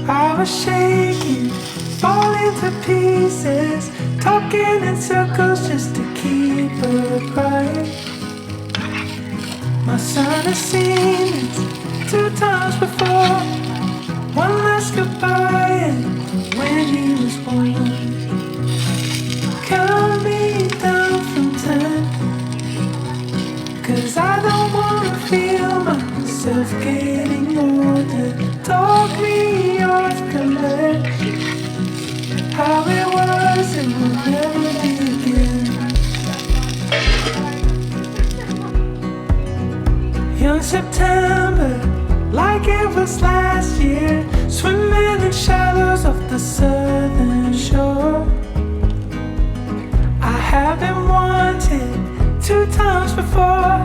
I was shaking, falling to pieces, talking in circles just to keep her quiet. My son has seen it 2 times before. One last goodbye and when he was born. Count me down from 10, 'cause I don't wanna feel myself getting older. Talk me off the ledge, how it was and will never be again. Young September, like it was last year, swimming in shallows of the southern shore. I have been wanted 2 times before.